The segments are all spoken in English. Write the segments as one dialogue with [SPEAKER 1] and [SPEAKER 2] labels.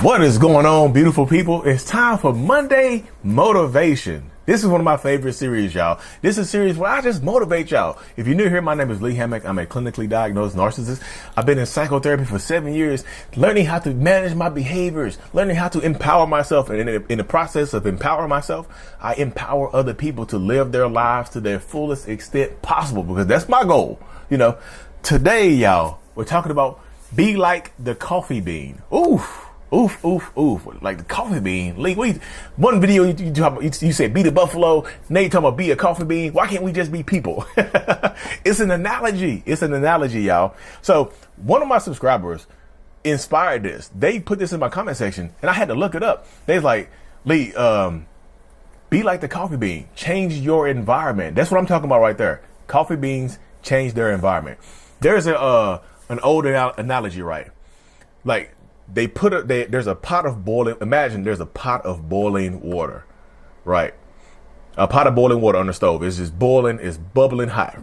[SPEAKER 1] What is going on, beautiful people? It's time for Monday Motivation. This is one of my favorite series, y'all. This is a series where I just motivate y'all. If you're new here, my name is Lee Hammock. I'm a clinically diagnosed narcissist. I've been in psychotherapy for 7 years, learning how to manage my behaviors, learning how to empower myself. And in the process of empowering myself, I empower other people to live their lives to their fullest extent possible, because that's my goal. Today, y'all, we're talking about be like the coffee bean. Oof. Like the coffee bean. One video you said be the buffalo. Now you talking about be a coffee bean. Why can't we just be people? It's an analogy. Y'all. So one of my subscribers inspired this. They put this in my comment section and I had to look it up. They was like, Lee, be like the coffee bean. Change your environment. That's what I'm talking about right there. Coffee beans change their environment. There's an old analogy, right? Like, there's a pot of boiling. Imagine there's a pot of boiling water, right? A pot of boiling water on the stove. It's just boiling. It's bubbling hot.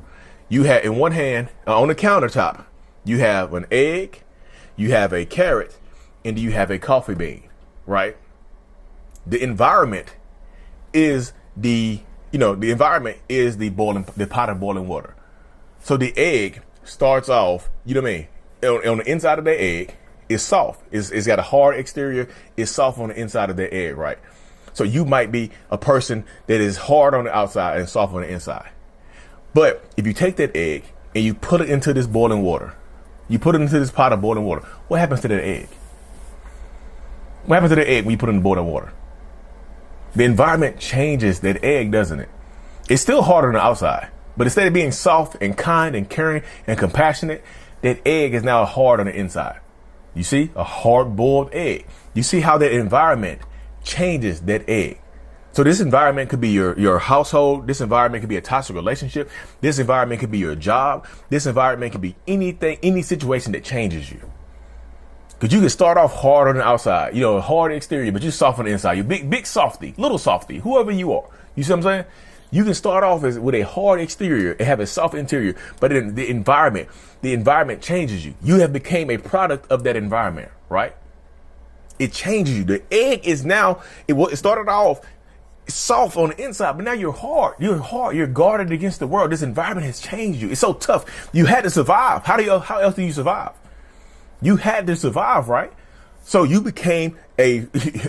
[SPEAKER 1] You have in one hand on the countertop, you have an egg, you have a carrot, and you have a coffee bean, right? The environment is the pot of boiling water. So the egg starts off, on the inside of the egg. It's soft. It's got a hard exterior. It's soft on the inside of the egg, right? So you might be a person that is hard on the outside and soft on the inside. But if you take that egg and you put it into this boiling water, you put it into this pot of boiling water, what happens to that egg? What happens to the egg when you put it in the boiling water? The environment changes that egg, doesn't it? It's still hard on the outside, but instead of being soft and kind and caring and compassionate, that egg is now hard on the inside. You see, a hard-boiled egg. You see how that environment changes that egg. So this environment could be your household. This environment could be a toxic relationship. This environment could be your job. This environment could be anything, any situation that changes you. Because you can start off hard on the outside, hard exterior, but you're soft on the inside. You're big softy, little softy, whoever you are. You see what I'm saying? You can start off with a hard exterior and have a soft interior, but in the environment changes you. You have become a product of that environment, right? It changes you. The egg is now, it started off soft on the inside, but now you're hard. You're guarded against the world. This environment has changed you. It's so tough. You had to survive. How else do you survive? You had to survive, right? So you became a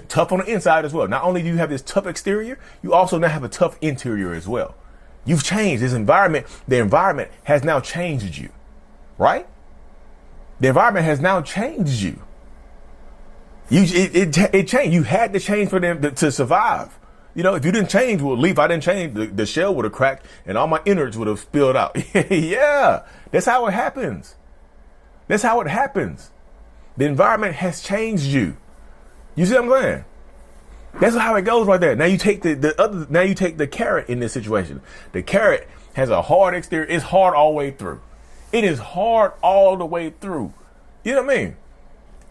[SPEAKER 1] tough on the inside as well. Not only do you have this tough exterior, you also now have a tough interior as well. You've changed this environment. The environment has now changed you, right? The environment has now changed you. It changed. You had to change for them to survive. If you didn't change, if I didn't change, the shell would have cracked and all my innards would have spilled out. Yeah, that's how it happens. That's how it happens. The environment has changed you. You see what I'm saying? That's how it goes right there. Now you take the carrot in this situation. The carrot has a hard exterior. It's hard all the way through. It is hard all the way through. You know what I mean?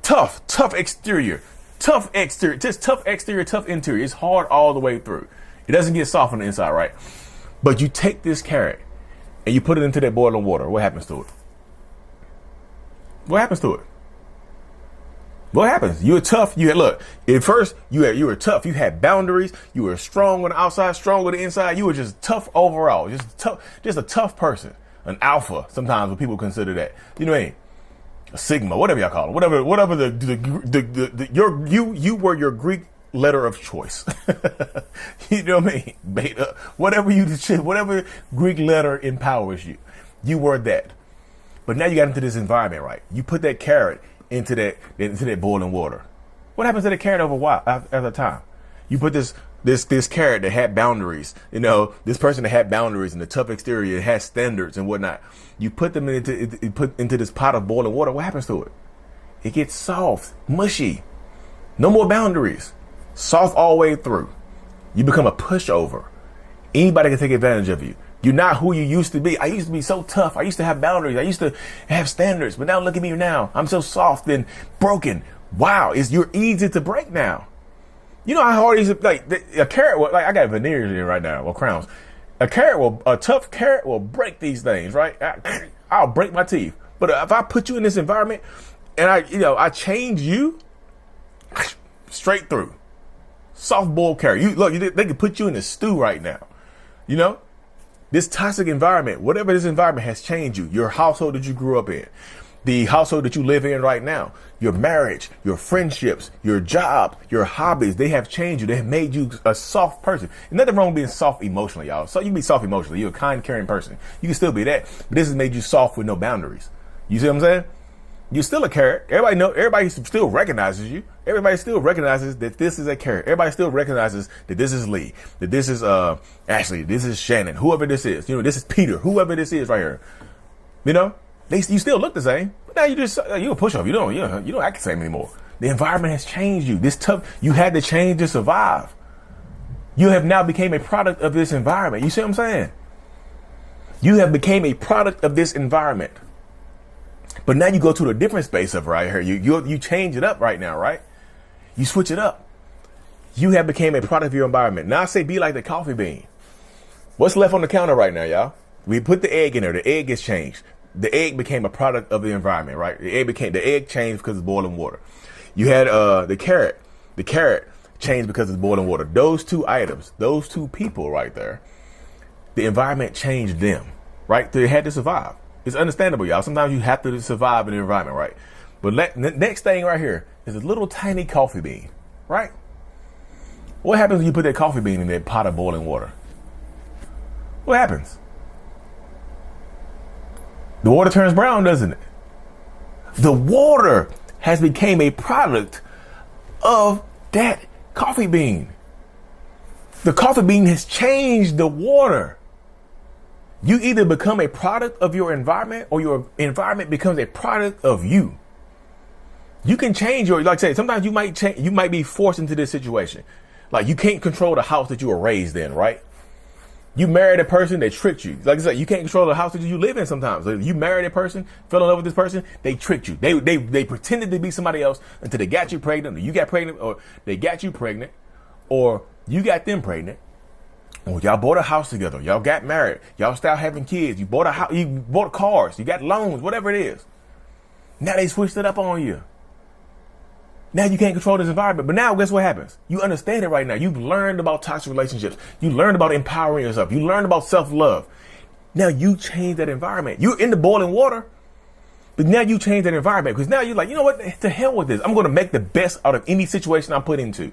[SPEAKER 1] Tough exterior, tough exterior, tough interior. It's hard all the way through. It doesn't get soft on the inside, right? But you take this carrot and you put it into that boiling water. What happens to it? What happens to it? What happens? You're tough. At first you were tough. You had boundaries. You were strong on the outside, strong on the inside. You were just tough overall. Just a tough person. An alpha. Sometimes when people consider that. You know what I mean? A sigma, whatever y'all call it. Whatever you were your Greek letter of choice. You know what I mean? Beta. Whatever Greek letter empowers you. You were that. But now you got into this environment, right? You put that carrot into that boiling water. What happens to the carrot over a while, after time? You put this carrot that had boundaries, this person that had boundaries and the tough exterior, it has standards and whatnot. You put them into this pot of boiling water. What happens to it? It gets soft, mushy. No more boundaries. Soft all the way through. You become a pushover. Anybody can take advantage of you. You're not who you used to be. I used to be so tough. I used to have boundaries. I used to have standards. But now look at me now. I'm so soft and broken. Wow, you're easy to break now. You know how hard it is, a carrot, I got veneers in right now, or crowns. A tough carrot will break these things, right? I'll break my teeth. But if I put you in this environment and I change you, straight through. Soft boiled carrot. They could put you in a stew right now. You know, this toxic environment, whatever this environment has changed you, your household that you grew up in, the household that you live in right now, your marriage, your friendships, your job, your hobbies, they have changed you. They have made you a soft person. There's nothing wrong with being soft emotionally, y'all. So you can be soft emotionally. You're a kind, caring person. You can still be that. But this has made you soft with no boundaries. You see what I'm saying? You're still a carrot. Everybody still recognizes you. Everybody still recognizes that this is a carrot. Everybody still recognizes that this is Lee, that this is Ashley, this is Shannon, whoever this is. You know, this is Peter, whoever this is right here. You know, you still look the same, but now you're a push-off. You don't act the same anymore. The environment has changed you. You had to change to survive. You have now became a product of this environment. You see what I'm saying? You have became a product of this environment. But now you go to a different space of right here. You change it up right now, right? You switch it up. You have became a product of your environment. Now I say be like the coffee bean. What's left on the counter right now, y'all? We put the egg in there. The egg gets changed. The egg became a product of the environment, right? The egg changed because of boiling water. You had the carrot. The carrot changed because of boiling water. Those two items, those two people right there, the environment changed them, right? They had to survive. It's understandable, y'all. Sometimes you have to survive in the environment, right? But next thing right here is a little tiny coffee bean, right? What happens when you put that coffee bean in that pot of boiling water? What happens? The water turns brown, doesn't it? The water has become a product of that coffee bean. The coffee bean has changed the water. You either become a product of your environment or your environment becomes a product of you. You can change like I said, sometimes you might be forced into this situation. Like you can't control the house that you were raised in, right? You married a person that tricked you. Like I said, you can't control the house that you live in sometimes. Like you married a person, fell in love with this person, they tricked you. They pretended to be somebody else until they got you pregnant, or you got pregnant, or they got you pregnant, or you got them pregnant. Or y'all bought a house together. Y'all got married. Y'all started having kids. You bought a house. You bought cars. You got loans. Whatever it is. Now they switched it up on you. Now you can't control this environment. But now guess what happens? You understand it right now. You've learned about toxic relationships. You learned about empowering yourself. You learned about self-love. Now you change that environment. You're in the boiling water. But now you change that environment. Because now you're like, you know what? To hell with this. I'm going to make the best out of any situation I'm put into.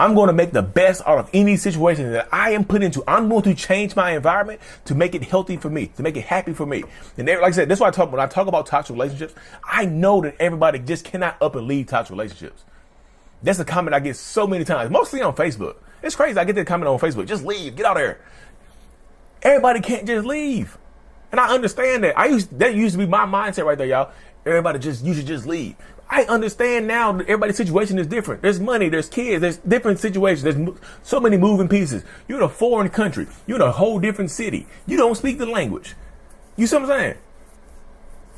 [SPEAKER 1] I'm going to make the best out of any situation that I am put into. I'm going to change my environment to make it healthy for me, to make it happy for me. And like I said, that's why when I talk about toxic relationships, I know that everybody just cannot up and leave toxic relationships. That's a comment I get so many times, mostly on Facebook. It's crazy. I get that comment on Facebook. Just leave. Get out of there. Everybody can't just leave. And I understand that. That used to be my mindset right there, y'all. You should just leave. I understand now that everybody's situation is different. There's money, there's kids, there's different situations. There's so many moving pieces. You're in a foreign country. You're in a whole different city. You don't speak the language. You see what I'm saying?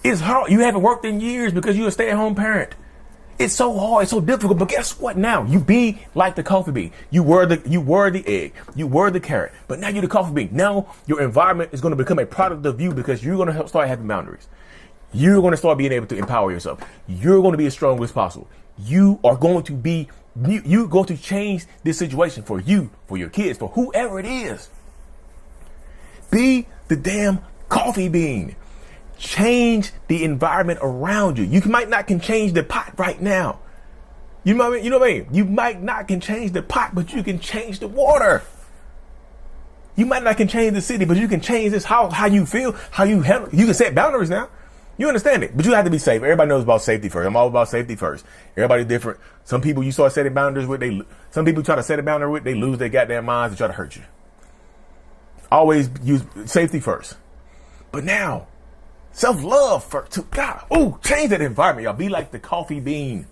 [SPEAKER 1] It's hard. You haven't worked in years because you're a stay-at-home parent. It's so hard. It's so difficult. But guess what now? You be like the coffee bean. You were the egg. You were the carrot. But now you're the coffee bean. Now your environment is going to become a product of you because you're going to start having boundaries. You're going to start being able to empower yourself. You're going to be as strong as possible. You're going to change this situation for you, for your kids, for whoever it is. Be the damn coffee bean. Change the environment around you. You might not can change the pot right now. You know what I mean? You might not can change the pot, but you can change the water. You might not can change the city, but you can change this how you feel, how you handle. You can set boundaries now. You understand it, but you have to be safe. Everybody knows about safety first. I'm all about safety first. Everybody's different. Some people you start setting boundaries with, some people try to set a boundary with, they lose their goddamn minds and try to hurt you. Always use safety first. But now, self-love first. God, change that environment, y'all. Be like the coffee bean.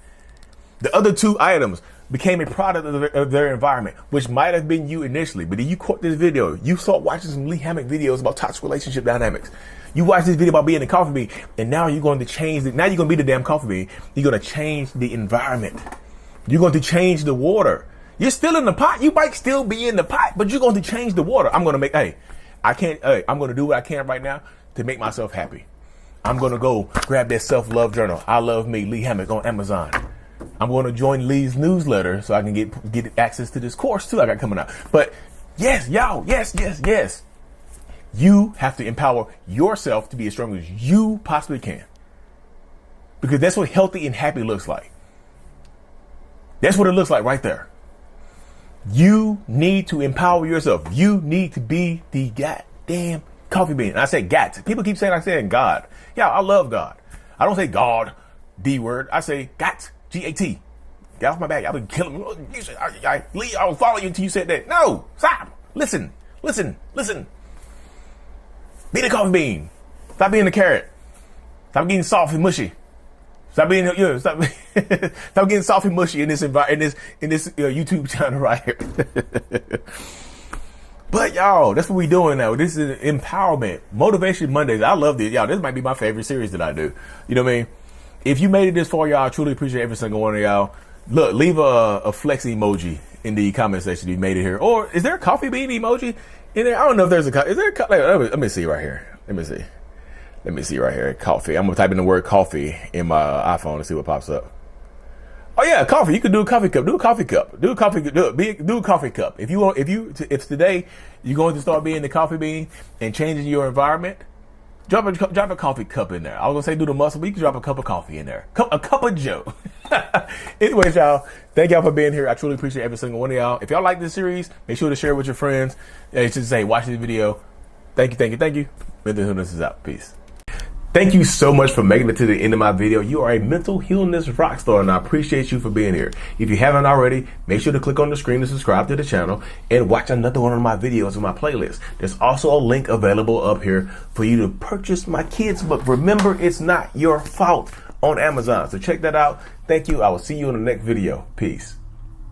[SPEAKER 1] The other two items became a product of their environment, which might have been you initially. But then you caught this video. You start watching some Lee Hammock videos about toxic relationship dynamics. You watch this video about being a coffee bean, and now you're going to change it. Now you're going to be the damn coffee bean. You're going to change the environment. You're going to change the water. You're still in the pot. You might still be in the pot, but you're going to change the water. I'm going to do what I can right now to make myself happy. I'm going to go grab that self-love journal. I Love Me, Lee Hammock on Amazon. I'm going to join Lee's newsletter so I can get access to this course too I got coming out. But yes, y'all, yes. You have to empower yourself to be as strong as you possibly can. Because that's what healthy and happy looks like. That's what it looks like right there. You need to empower yourself. You need to be the goddamn coffee bean. And I say got. People keep saying I'm saying God. Yeah, I love God. I don't say God, D word. I say got, G-A-T. Get off my back. I've been killing me. Lee, I will follow you until you said that. No, stop. Listen. Be the coffee bean. Stop being the carrot. Stop getting soft and mushy. Stop being, stop getting soft and mushy in this YouTube channel right here. But y'all, that's what we doing now. This is empowerment, motivation Mondays. I love this, y'all. This might be my favorite series that I do. You know what I mean? If you made it this far, y'all, I truly appreciate every single one of y'all. Look, leave a flex emoji in the comment section if you made it here. Or is there a coffee bean emoji in there? I don't know if there's is there a, let me see right here. Let me see right here. Coffee. I'm gonna type in the word coffee in my iPhone and see what pops up. Oh yeah, coffee. You could do a coffee cup. Do a coffee cup. Do a coffee cup. If today you're going to start being the coffee bean and changing your environment, drop a coffee cup in there. I was gonna say do the muscle, but you can drop a cup of coffee in there. A cup of Joe. Anyways, y'all, thank y'all for being here. I truly appreciate every single one of y'all. If y'all like this series, make sure to share it with your friends. And just say, watch this video. Thank you. Mental Healness is out. Peace. Thank you so much for making it to the end of my video. You are a mental healness rock star, and I appreciate you for being here. If you haven't already, make sure to click on the screen to subscribe to the channel and watch another one of my videos in my playlist. There's also a link available up here for you to purchase my kids' book, Remember It's Not Your Fault, on Amazon. So check that out. Thank you. I will see you in the next video. Peace.